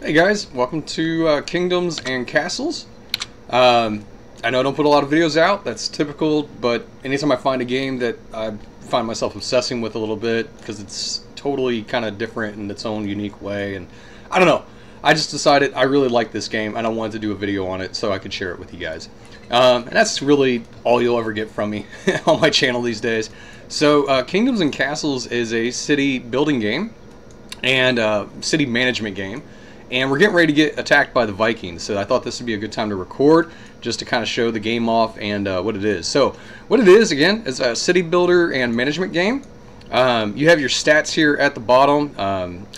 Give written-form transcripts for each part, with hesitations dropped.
Hey guys, welcome to Kingdoms and Castles. I know I don't put a lot of videos out, that's typical, but anytime I find a game that I find myself obsessing with a little bit, because it's totally kind of different in its own unique way, and I don't know, I just decided I really like this game and I wanted to do a video on it so I could share it with you guys. And that's really all you'll ever get from me on my channel these days. So Kingdoms and Castles is a city building game and city management game. And we're getting ready to get attacked by the Vikings, so I thought this would be a good time to record, just to kind of show the game off and what it is. So, what it is, again, is a city builder and management game. You have your stats here at the bottom,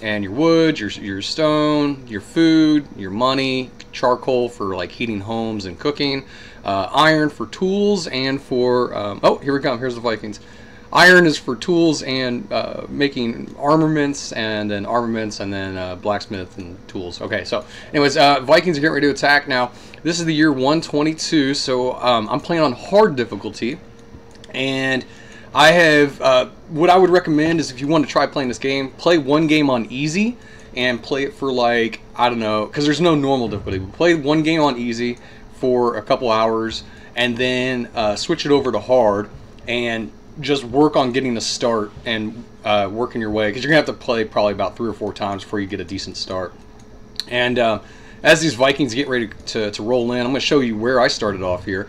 and your wood, your stone, your food, your money, charcoal for like heating homes and cooking, iron for tools and for, oh, here we come, here's the Vikings. Iron is for tools and making armaments, and then blacksmith and tools. Okay, so anyways, Vikings are getting ready to attack now. This is the year 122, so I'm playing on hard difficulty, and I have what I would recommend is if you want to try playing this game, play one game on easy and play it for like, I don't know, because there's no normal difficulty. Play one game on easy for a couple hours and then switch it over to hard and just work on getting a start and working your way, because you're gonna have to play probably about 3 or 4 times before you get a decent start. And as these Vikings get ready to roll in, I'm gonna show you where I started off here.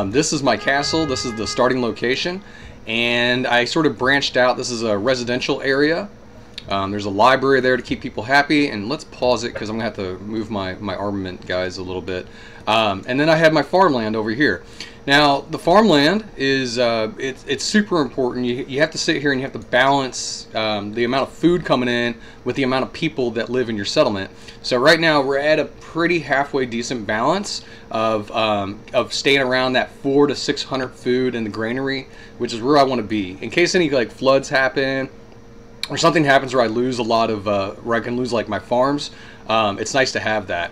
This is my castle, this is the starting location, and I sort of branched out. This is a residential area. There's a library there to keep people happy, and let's pause it because I'm gonna have to move my armament guys a little bit. And then I have my farmland over here. Now the farmland is it's super important. You have to sit here and you have to balance the amount of food coming in with the amount of people that live in your settlement. So right now we're at a pretty halfway decent balance of staying around that 400 to 600 food in the granary, which is where I want to be in case any like floods happen or something happens where I lose a lot of where I can lose like my farms. It's nice to have that.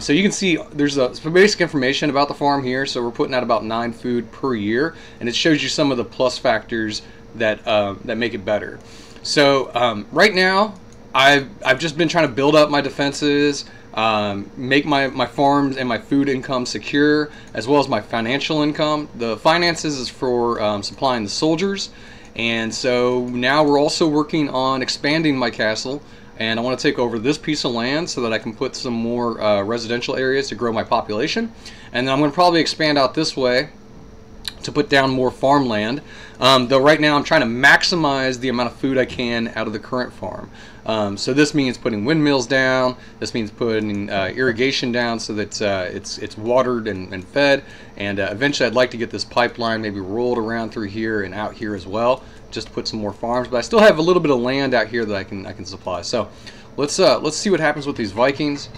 So you can see there's some basic information about the farm here. So we're putting out about 9 food per year, and it shows you some of the plus factors that that make it better. So right now I've just been trying to build up my defenses, make my farms and my food income secure, as well as my financial income. The finances is for supplying the soldiers, and so now we're also working on expanding my castle. And I want to take over this piece of land so that I can put some more residential areas to grow my population. And then I'm going to probably expand out this way to put down more farmland. Though right now I'm trying to maximize the amount of food I can out of the current farm. So this means putting windmills down. This means putting irrigation down so that it's watered and fed. And eventually I'd like to get this pipeline maybe rolled around through here and out here as well, just to put some more farms. But I still have a little bit of land out here that I can supply. So let's see what happens with these Vikings.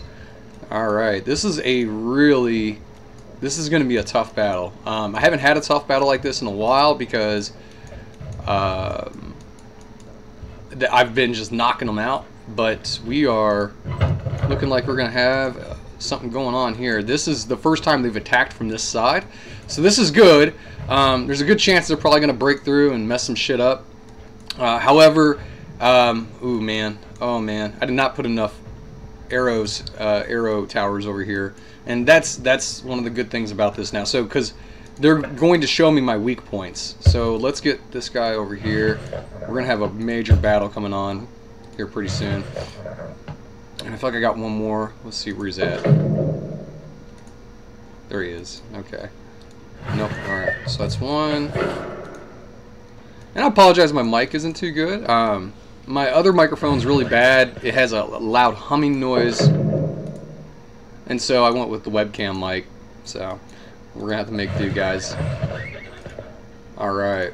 All right, this is going to be a tough battle. I haven't had a tough battle like this in a while because I've been just knocking them out. But we are looking like we're going to have something going on here. This is the first time they've attacked from this side, so this is good. There's a good chance they're probably going to break through and mess some shit up. However, ooh man, oh man, I did not put enough arrow towers over here, and that's one of the good things about this now. So because they're going to show me my weak points, so let's get this guy over here. We're gonna have a major battle coming on here pretty soon. And I feel like I got one more. Let's see where he's at. There he is. Okay. Nope. Alright. So that's one. And I apologize, my mic isn't too good. My other microphone's really bad. It has a loud humming noise. And so I went with the webcam mic. So we're going to have to make do, guys. Alright.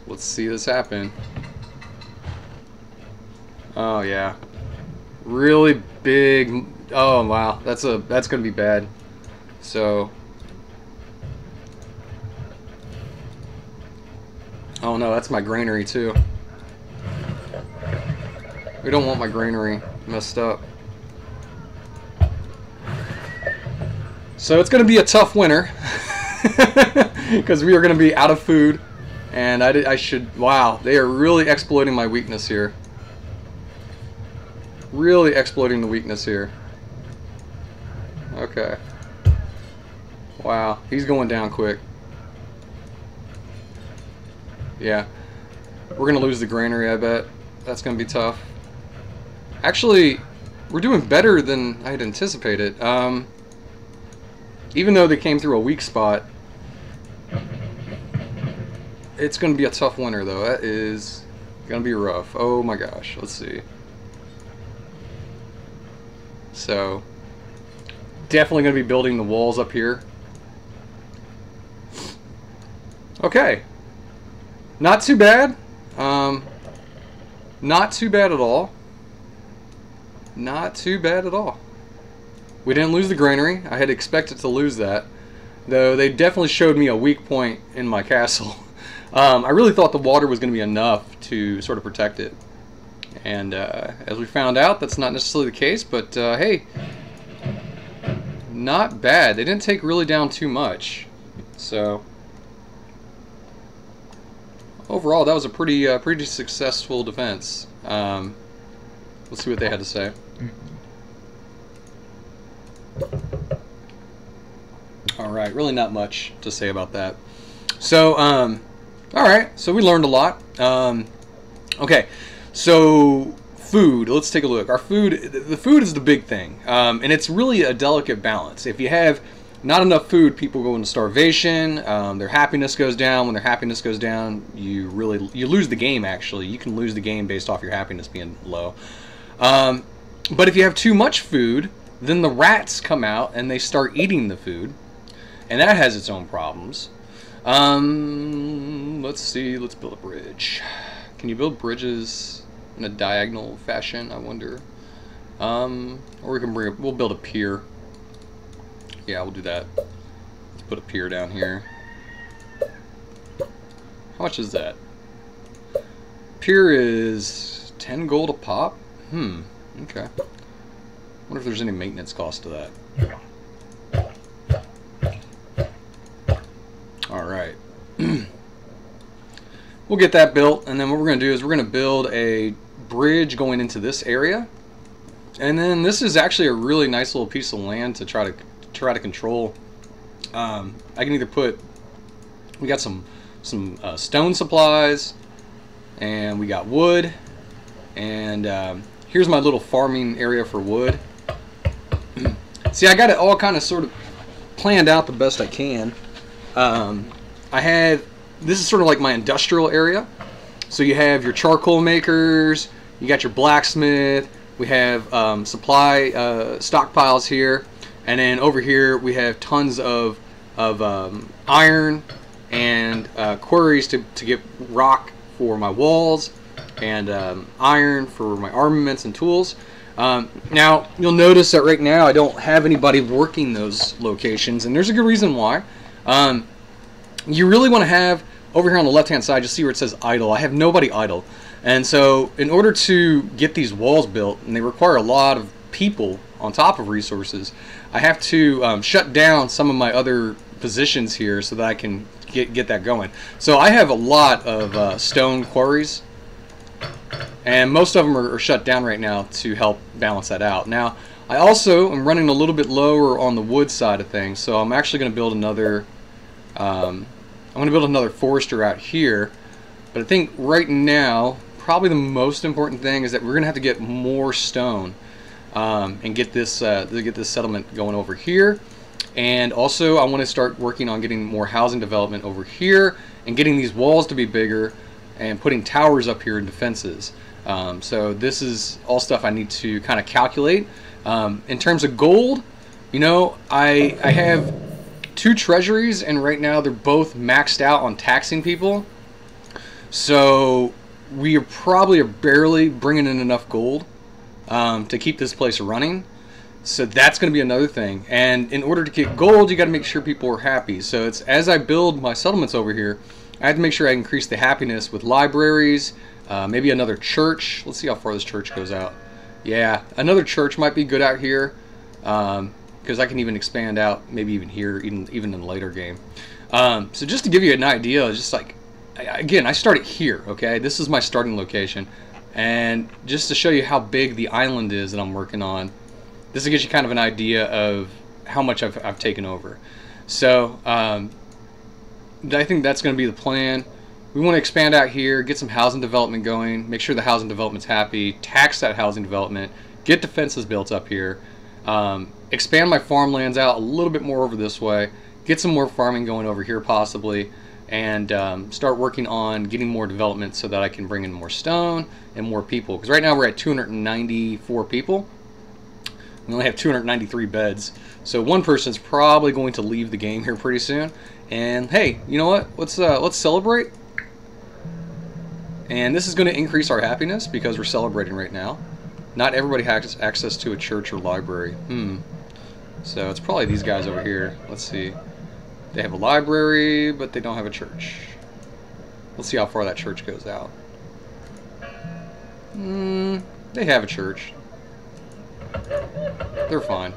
Let's see this happen. Oh, yeah. Really big. Oh wow, that's gonna be bad. So, oh no, that's my granary too. We don't want my granary messed up. So it's gonna be a tough winter because we are gonna be out of food, and I should. Wow, they are really exploiting my weakness here. Really exploiting the weakness here. Okay. Wow, he's going down quick. Yeah. We're going to lose the granary, I bet. That's going to be tough. Actually, we're doing better than I had anticipated. Even though they came through a weak spot, it's going to be a tough winter, though. That is going to be rough. Oh my gosh. Let's see. So, definitely going to be building the walls up here. Okay. Not too bad. Not too bad at all. Not too bad at all. We didn't lose the granary. I had expected to lose that. Though they definitely showed me a weak point in my castle. I really thought the water was going to be enough to sort of protect it. And as we found out, that's not necessarily the case. But hey, not bad. They didn't take really down too much. So overall, that was a pretty successful defense. Let's see what they had to say. Alright, really not much to say about that. So, alright, so we learned a lot. Okay, so food, let's take a look. Our food, the food is the big thing. And it's really a delicate balance. If you have not enough food, people go into starvation, their happiness goes down. When their happiness goes down, you lose the game, actually. You can lose the game based off your happiness being low. But if you have too much food, then the rats come out and they start eating the food. And that has its own problems. Let's see, let's build a bridge. Can you build bridges in a diagonal fashion, I wonder? Or we can we'll build a pier. Yeah, we'll do that. Let's put a pier down here. How much is that? Pier is 10 gold a pop? Okay. Wonder if there's any maintenance cost to that. Alright. We'll get that built, and then what we're going to do is we're going to build a bridge going into this area. And then this is actually a really nice little piece of land to try to control. I can either put, we got some stone supplies, and we got wood, and here's my little farming area for wood. See, I got it all kind of sort of planned out the best I can. This is sort of like my industrial area. So you have your charcoal makers, you got your blacksmith, we have supply stockpiles here, and then over here we have tons of iron and quarries to get rock for my walls, and iron for my armaments and tools. Now, you'll notice that right now I don't have anybody working those locations, and there's a good reason why. You really want to have, over here on the left-hand side, just see where it says idle. I have nobody idle. And so, in order to get these walls built, and they require a lot of people on top of resources, I have to shut down some of my other positions here so that I can get that going. So I have a lot of stone quarries, and most of them are shut down right now to help balance that out. Now, I also am running a little bit lower on the wood side of things, so I'm actually going to build another forester out here. But I think right now, probably the most important thing is that we're going to have to get more stone and get this settlement going over here. And also, I want to start working on getting more housing development over here and getting these walls to be bigger and putting towers up here and defenses. So this is all stuff I need to kind of calculate. In terms of gold, you know, I have 2 treasuries, and right now they're both maxed out on taxing people. So we are barely bringing in enough gold to keep this place running. So that's going to be another thing. And in order to get gold, you got to make sure people are happy. So it's as I build my settlements over here, I have to make sure I increase the happiness with libraries, maybe another church. Let's see how far this church goes out. Yeah, another church might be good out here, because I can even expand out, maybe even here, even in the later game. So just to give you an idea, just like, again, I started here, okay? This is my starting location. And just to show you how big the island is that I'm working on, this will get you kind of an idea of how much I've taken over. So I think that's going to be the plan. We want to expand out here, get some housing development going, make sure the housing development's happy, tax that housing development, get defenses built up here, expand my farmlands out a little bit more over this way, get some more farming going over here possibly, and start working on getting more development so that I can bring in more stone and more people. Because right now we're at 294 people. We only have 293 beds. So one person's probably going to leave the game here pretty soon. And hey, you know what? Let's celebrate. And this is going to increase our happiness because we're celebrating right now. Not everybody has access to a church or library. So it's probably these guys over here. Let's see. They have a library, but they don't have a church. Let's see how far that church goes out. They have a church. They're fine.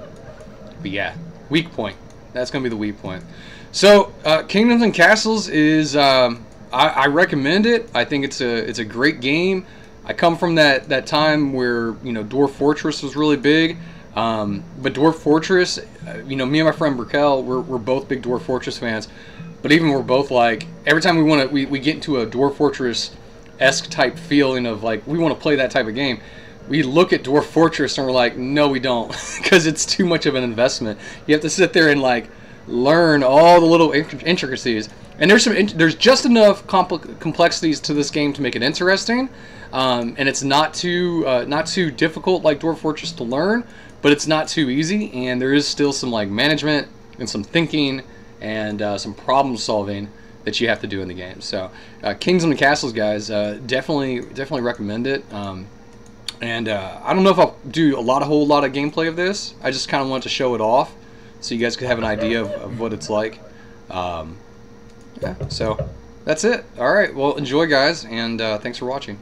But yeah, weak point. That's going to be the weak point. So, Kingdoms and Castles is... I recommend it. I think it's a great game. I come from that time where, you know, Dwarf Fortress was really big. But Dwarf Fortress, you know, me and my friend Burkel, we're both big Dwarf Fortress fans. But even we're both like, every time we get into a Dwarf Fortress-esque type feeling of like, we want to play that type of game, we look at Dwarf Fortress and we're like, no, we don't, because it's too much of an investment. You have to sit there and like learn all the little intricacies. And there's just enough complexities to this game to make it interesting, and it's not too difficult like Dwarf Fortress to learn, but it's not too easy. And there is still some like management and some thinking and some problem solving that you have to do in the game. So, Kings and Castles, guys, definitely recommend it. And I don't know if I'll do a whole lot of gameplay of this. I just kind of want to show it off so you guys could have an idea of what it's like. Yeah, so that's it. Alright, well, enjoy, guys, and thanks for watching.